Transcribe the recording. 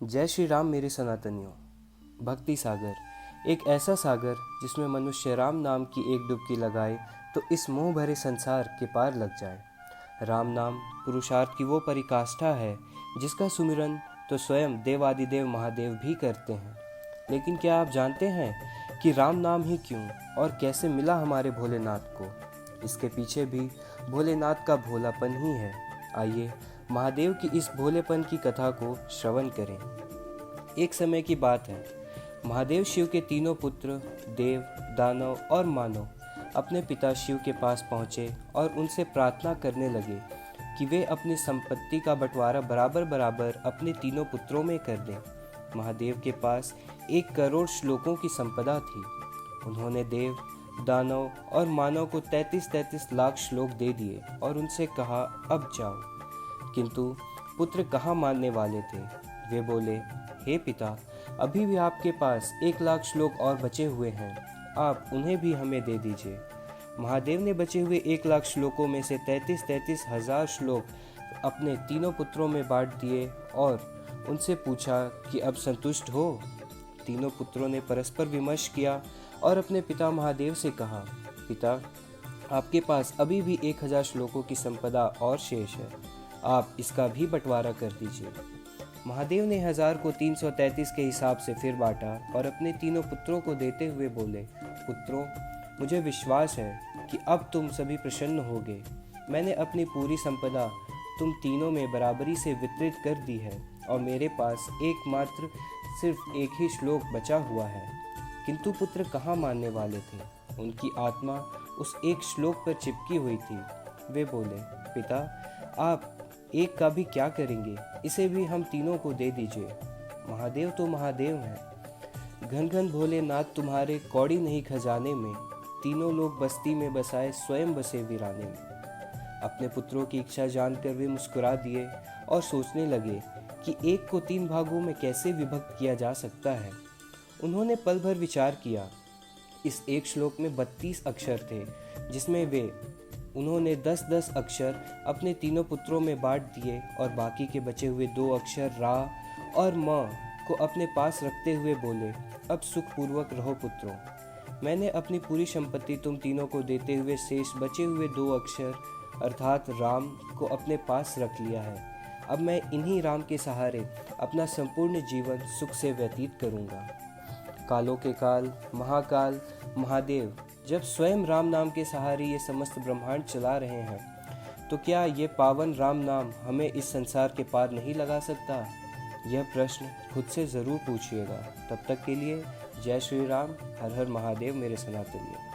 जय श्री राम मेरे सनातनियों। भक्ति सागर एक ऐसा सागर जिसमें मनुष्य राम नाम की एक डुबकी लगाए तो इस मोह भरे संसार के पार लग जाए। राम नाम पुरुषार्थ की वो परिकाष्ठा है जिसका सुमिरन तो स्वयं देवादिदेव महादेव भी करते हैं। लेकिन क्या आप जानते हैं कि राम नाम ही क्यों और कैसे मिला हमारे भोलेनाथ को? इसके पीछे भी भोलेनाथ का भोलापन ही है। आइए महादेव की इस भोलेपन की कथा को श्रवण करें। एक समय की बात है, महादेव शिव के तीनों पुत्र देव, दानव और मानव अपने पिता शिव के पास पहुँचे और उनसे प्रार्थना करने लगे कि वे अपनी संपत्ति का बंटवारा बराबर बराबर अपने तीनों पुत्रों में कर दें। महादेव के पास 1 करोड़ श्लोकों की संपदा थी। उन्होंने देव, दानव और मानव को 33 लाख श्लोक दे दिए और उनसे कहा, अब जाओ। किंतु पुत्र कहाँ मानने वाले थे। वे बोले, हे पिता, अभी भी आपके पास 1 लाख श्लोक और बचे हुए हैं, आप उन्हें भी हमें दे दीजिए। महादेव ने बचे हुए 1 लाख श्लोकों में से 33 हजार श्लोक अपने तीनों पुत्रों में बांट दिए और उनसे पूछा कि अब संतुष्ट हो। तीनों पुत्रों ने परस्पर विमर्श किया और अपने पिता महादेव से कहा, पिता, आपके पास अभी भी 1000 श्लोकों की संपदा और शेष है, आप इसका भी बंटवारा कर दीजिए। महादेव ने 1000 को 333 के हिसाब से फिर बांटा और अपने तीनों पुत्रों को देते हुए बोले, पुत्रों, मुझे विश्वास है कि अब तुम सभी प्रसन्न होगे। मैंने अपनी पूरी संपदा तुम तीनों में बराबरी से वितरित कर दी है और मेरे पास एकमात्र सिर्फ एक ही श्लोक बचा हुआ है। किंतु पुत्र कहाँ मानने वाले थे। उनकी आत्मा उस एक श्लोक पर चिपकी हुई थी। वे बोले, पिता, आप एक का भी क्या करेंगे, इसे भी हम तीनों को दे दीजिए। महादेव तो महादेव हैं। घन घन भोलेनाथ तुम्हारे कौड़ी नहीं खजाने में, तीनों लोग बस्ती में बसाए स्वयं बसे वीराने में। अपने पुत्रों की इच्छा जानकर वे मुस्कुरा दिए और सोचने लगे कि 1 को 3 भागों में कैसे विभक्त किया जा सकता है। उन्होंने पल भर विचार किया। इस एक श्लोक में 32 अक्षर थे, जिसमें उन्होंने 10-10 अक्षर अपने तीनों पुत्रों में बांट दिए और बाकी के बचे हुए 2 अक्षर रा और म को अपने पास रखते हुए बोले, अब सुखपूर्वक रहो पुत्रों। मैंने अपनी पूरी संपत्ति तुम तीनों को देते हुए शेष बचे हुए 2 अक्षर अर्थात राम को अपने पास रख लिया है। अब मैं इन्हीं राम के सहारे अपना संपूर्ण जीवन सुख से व्यतीत करूँगा। कालों के काल महाकाल महादेव जब स्वयं राम नाम के सहारे ये समस्त ब्रह्मांड चला रहे हैं, तो क्या ये पावन राम नाम हमें इस संसार के पार नहीं लगा सकता? यह प्रश्न खुद से ज़रूर पूछिएगा। तब तक के लिए जय श्री राम, हर हर महादेव मेरे सनातनियों।